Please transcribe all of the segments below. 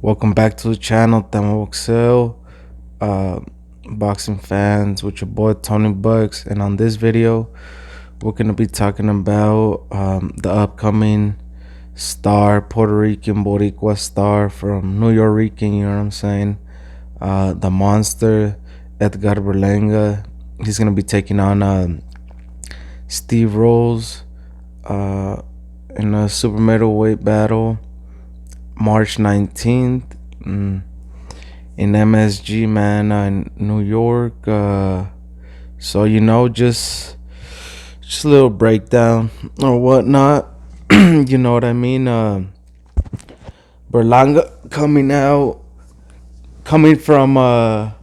Welcome back to the channel, Tamo Excel, uh, boxing fans, with your boy Tony Bucks. And on this video, we're gonna be talking about the upcoming star, Puerto Rican Boricua star from New York, you know what I'm saying? The monster, EDGAR Berlanga. He's gonna be taking on Steve Rolls in a super middleweight battle, March 19th. In MSG, man, in New York. So just a little breakdown or whatnot. You know what I mean? Berlanga coming from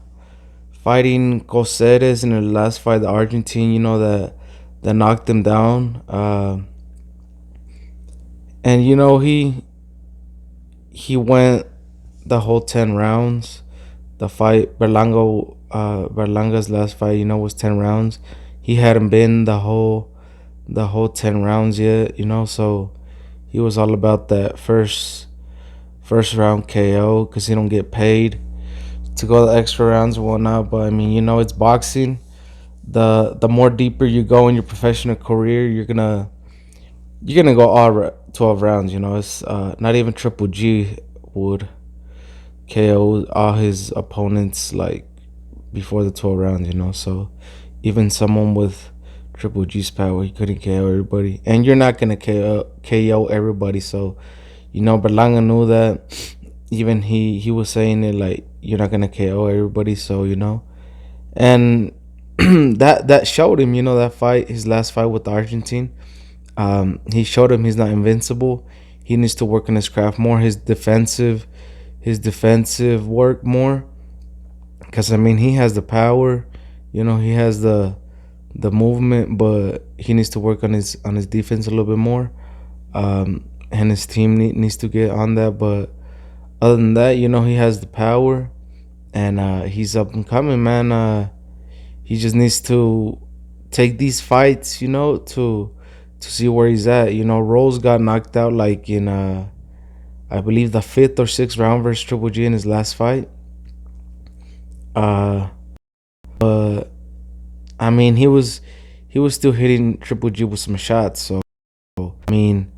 fighting Coceres in the last fight, the Argentine. That knocked him down. And he went the whole 10 rounds. The fight, Berlanga's last fight, was 10 rounds. He hadn't been the whole 10 rounds yet, so he was all about that first round KO, because he don't get paid to go the extra rounds and whatnot. But I mean, it's boxing. The more deeper you go in your professional career, you're gonna go all 12 rounds. It's not even Triple G would KO all his opponents like before the 12 rounds. So even someone with Triple G's power, he couldn't KO everybody, and you're not gonna KO everybody. So Berlanga knew that. Even he was saying it, like, you're not gonna KO everybody. So and that showed him. That fight, his last fight with the Argentine, he showed him he's not invincible. He needs to work on his craft more, his defensive work more, because I mean, he has the power, he has the movement, but he needs to work on his defense a little bit more. And his team needs to get on that. But other than that, he has the power, and he's up and coming, man. He just needs to take these fights, to see where he's at. Rose got knocked out like in I believe the 5th or 6th round versus Triple G in his last fight. But I mean, he was still hitting Triple G with some shots. So I mean,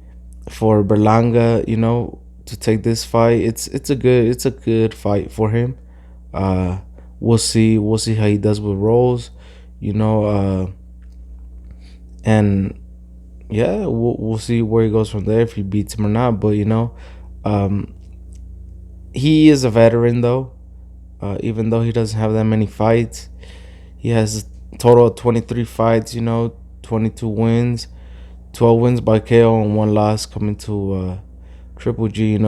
for Berlanga, to take this fight, it's a good fight for him. We'll see how he does with Rose, and yeah, we'll see where he goes from there, if he beats him or not. But he is a veteran, though. Even though he doesn't have that many fights, he has a total of 23 fights. 22 wins, 12 wins by KO, and 1 loss coming to Triple G.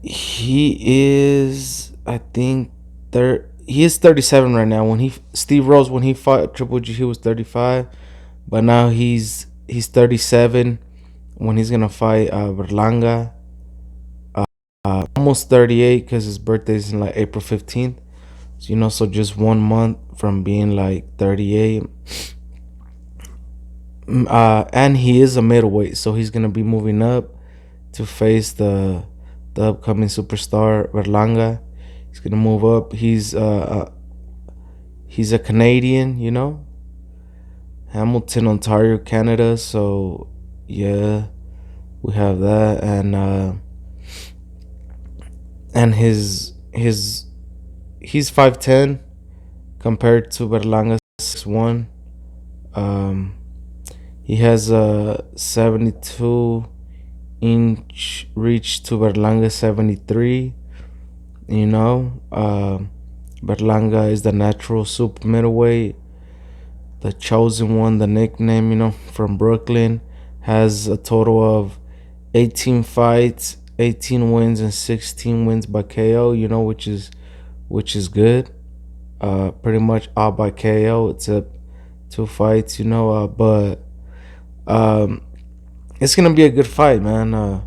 He is, I think, he is 37 right now. Steve Rose, when he fought Triple G, he was 35, but now he's 37 when he's gonna fight Berlanga. Almost 38, because his birthday is in like April 15th. So so just 1 month from being like 38. And he is a middleweight, so he's gonna be moving up to face the upcoming superstar Berlanga. He's gonna move up. He's a Canadian, Hamilton, Ontario, Canada. So yeah, we have that. And he's 5'10" compared to Berlanga 6'1". He has a 72-inch reach to Berlanga 73. Berlanga is the natural super middleweight, the chosen one, the nickname, from Brooklyn. Has a total of 18 fights, 18 wins, and 16 wins by KO. Which is good. Pretty much all by KO except 2 fights. But it's gonna be a good fight, man.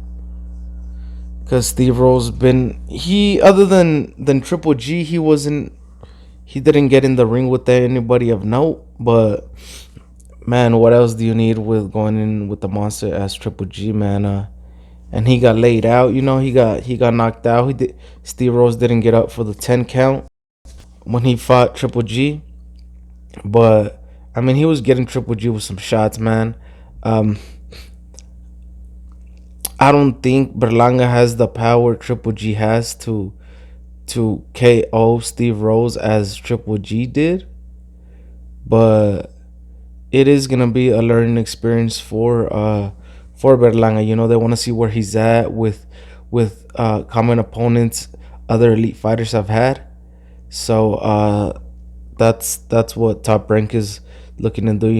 Because Steve Rose other than Triple G, he didn't get in the ring with anybody of note. But man, what else do you need with going in with the monster as Triple G, man? and he got laid out. He got knocked out. Steve Rose didn't get up for the 10 count when he fought Triple G, but I mean he was getting Triple G with some shots, man. Um, I don't think Berlanga has the power Triple G has to KO Steve Rose as Triple G did, but it is gonna be a learning experience for Berlanga. They want to see where he's at with common opponents other elite fighters have had. So that's what Top Rank is looking to do.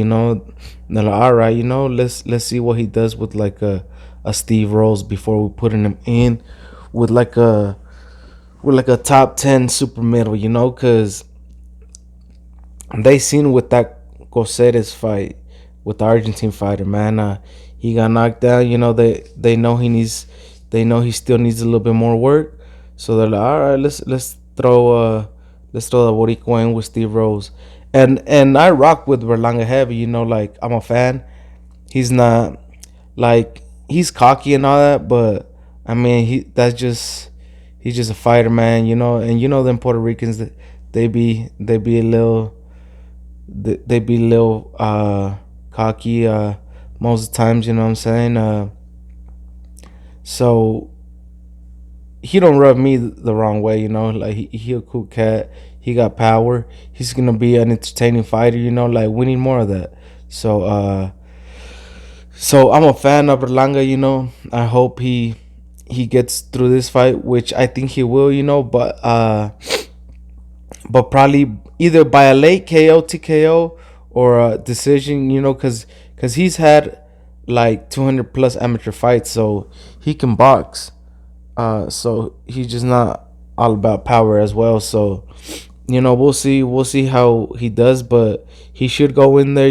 They're like, all right, let's see what he does with like a Steve Rose before we putting him in with like a top 10 super middle. Because they seen with that Coceres fight with the Argentine fighter, man. He got knocked down. They know they know he still needs a little bit more work. So they're like, all right, let's throw the Boricua in with Steve Rose, and I rock with Berlanga heavy. Like I'm a fan. He's not like he's cocky and all that, but I mean he's just a fighter, man. And them Puerto Ricans that they be a little they be a little cocky most of the times. You know what I'm saying? So he don't rub me the wrong way. Like he a cool cat. He got power. He's gonna be an entertaining fighter. Like we need more of that. So I'm a fan of Berlanga. I hope he gets through this fight, which I think he will. But probably either by a late KO, TKO, or a decision. Because he's had like 200 plus amateur fights, so he can box. So he's just not all about power as well. So we'll see how he does, but he should go in there.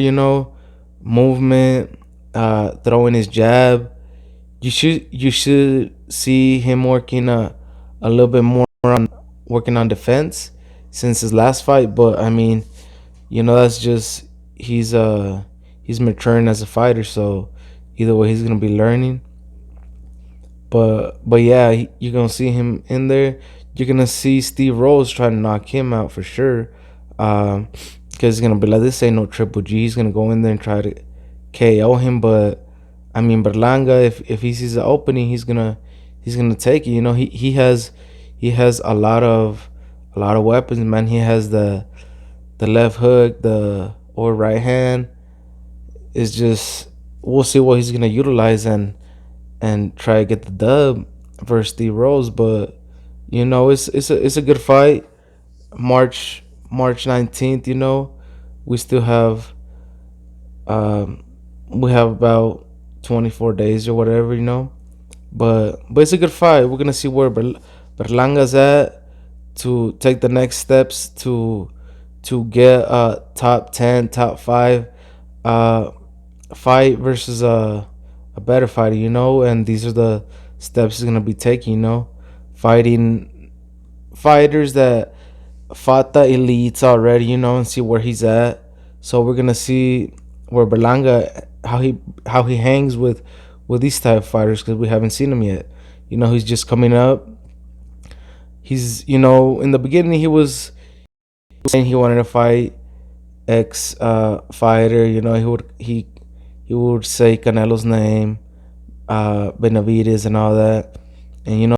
Movement, throwing his jab. You should see him working a little bit more on working on defense since his last fight. But I mean, that's just he's maturing as a fighter. So either way, he's gonna be learning. But yeah, you're gonna see him in there. You're gonna see Steve Rose trying to knock him out for sure. Because he's gonna be like, this ain't no Triple G. He's gonna go in there and try to KO him. But I mean, Berlanga, if he sees the opening, he's gonna take it. He has a lot of weapons, man. He has the left hook, the or right hand. It's just we'll see what he's gonna utilize and try to get the dub versus Steve Rose. But it's a good fight. March 19th. We still have um we have about 24 days or whatever. But it's a good fight. We're gonna see where Berlanga's at to take the next steps to get a top 10, top 5 uh fight versus a better fighter. And these are the steps he's gonna be taking. Fighting fighters that fought the elites already. And see where he's at. So we're gonna see where Berlanga how he hangs with these type of fighters because we haven't seen him yet. He's just coming up. He's in the beginning he wanted to fight ex fighter. He would say Canelo's name, Benavides and all that. And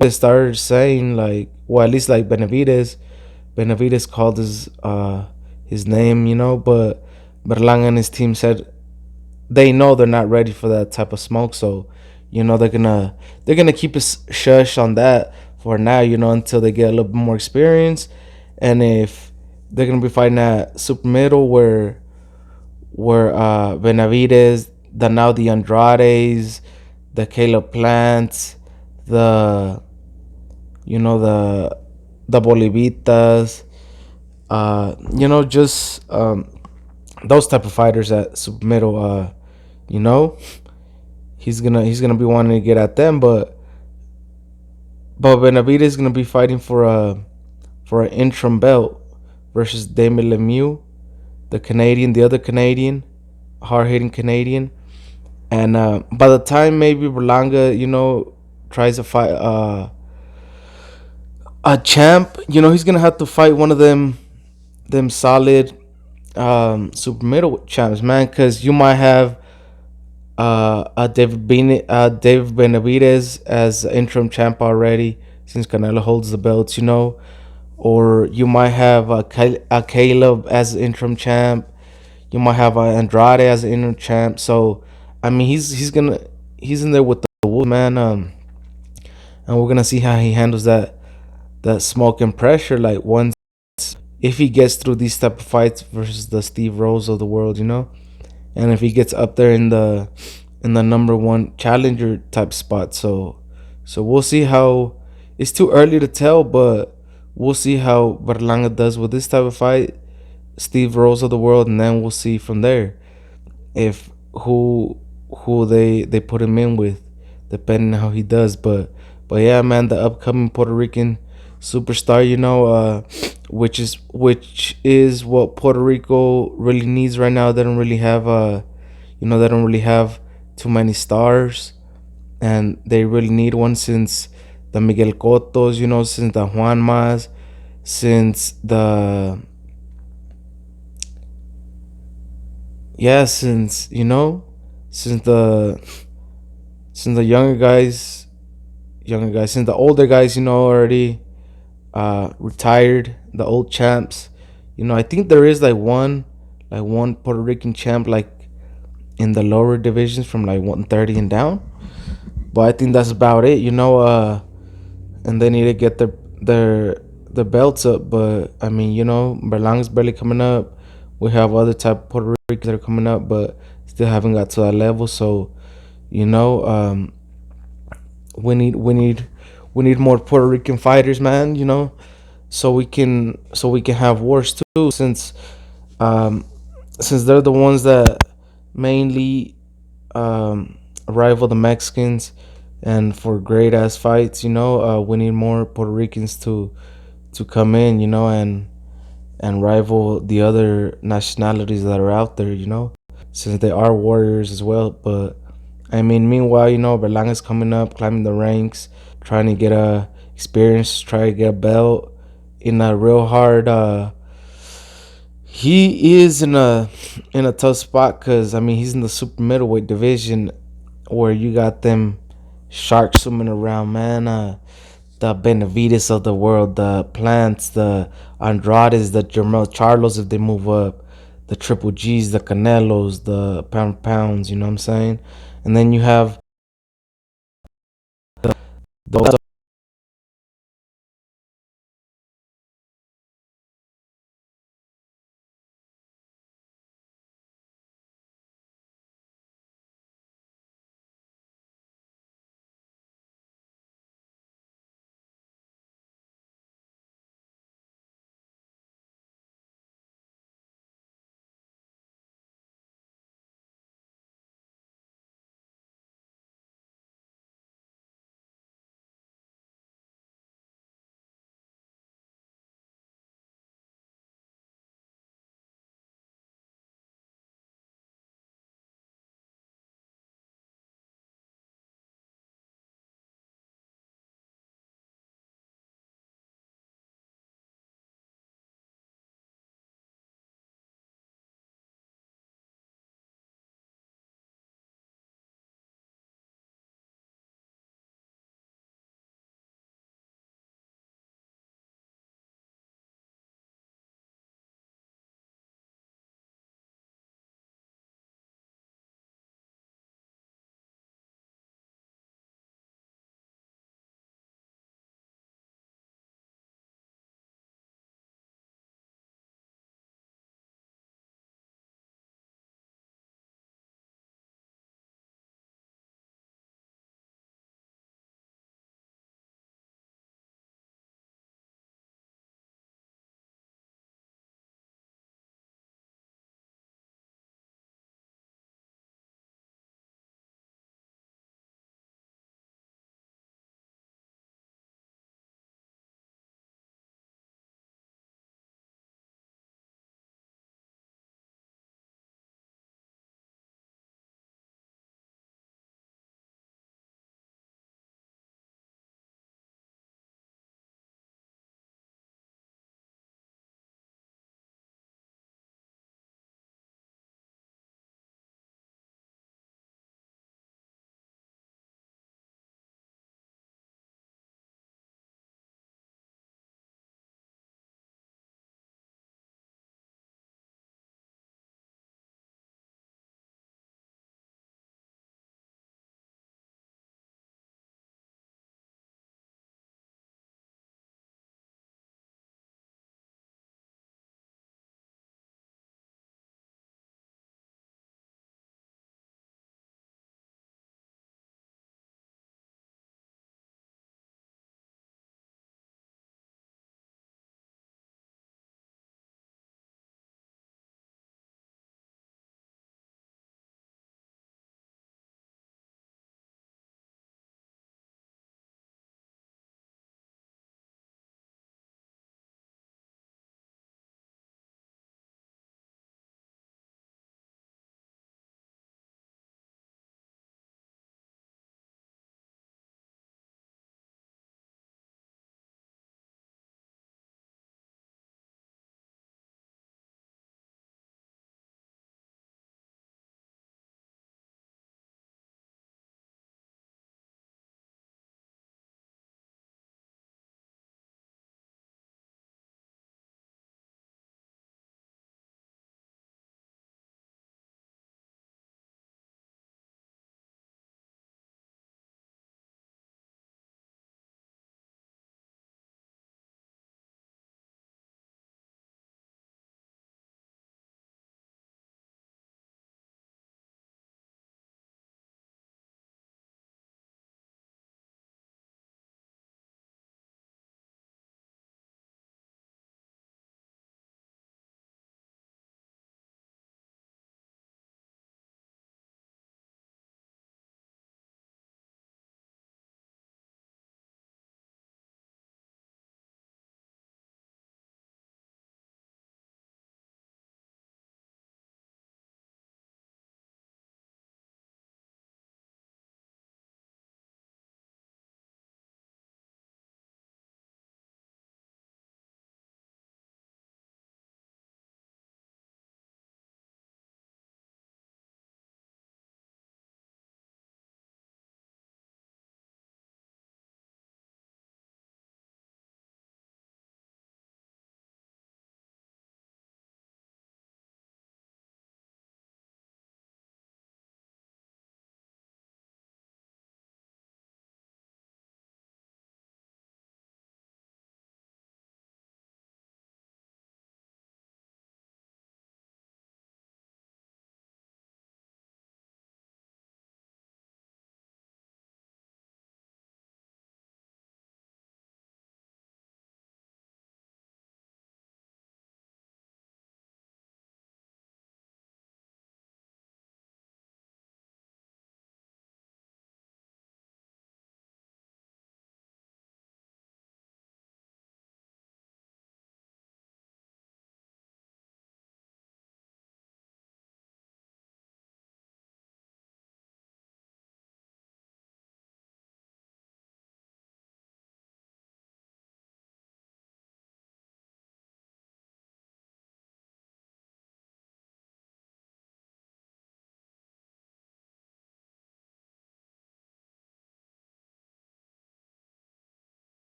they started saying like, well, at least like Benavides called his name. But Berlanga and his team said they know they're not ready for that type of smoke. So they're gonna keep a shush on that for now. Until they get a little bit more experience. And if they're gonna be fighting at super middle where Benavides, the Andrades, the Caleb Plants, the the Bolivitas, just those type of fighters at super middle. You know, he's gonna be wanting to get at them, but Benavides is gonna be fighting for an interim belt versus Damien Lemieux, the other Canadian, hard hitting Canadian. And by the time maybe Berlanga, tries to fight a champ, he's gonna have to fight one of them solid super middleweight champs, man. Because you might have David Benavidez as interim champ already, since Canelo holds the belts, or you might have a Caleb as interim champ. You might have Andrade as an interim champ. So, I mean, he's in there with the Wolves, man. And we're gonna see how he handles that smoke and pressure. Like, once if he gets through these type of fights versus the Steve Rose of the world, and if he gets up there in the number one challenger type spot. So we'll see how. It's too early to tell, but we'll see how Berlanga does with this type of fight, Steve Rose of the world, and then we'll see from there if who they put him in with, depending on how he does. But yeah, man, the upcoming Puerto Rican superstar, which is what Puerto Rico really needs right now. They don't really have they don't really have too many stars, and they really need one since the Miguel Cottos, since the Juan Mas, since the yeah, since the since the younger guys, since the older guys, already retired, the old champs. I think there is like one Puerto Rican champ, like in the lower divisions from like 130 and down. But I think that's about it, and they need to get their belts up. But I mean, Berlanga's barely coming up. We have other type of Puerto Ricans that are coming up, but still haven't got to that level. So, you know, um, we need more Puerto Rican fighters, man. So we can have wars too, um, since they're the ones that mainly rival the Mexicans, and for great ass fights. We need more Puerto Ricans to come in, and rival the other nationalities that are out there, since they are warriors as well. But I mean, meanwhile, Berlanga's coming up, climbing the ranks, trying to get a experience, try to get a belt in a real hard. He is in a tough spot, because I mean, he's in the super middleweight division, where you got them sharks swimming around, man. The Benavides of the world, the Plants, the Andrades, the Jermel Charlos if they move up, the Triple G's, the Canelos, the Pound Pounds. You know what I'm saying? And then you have those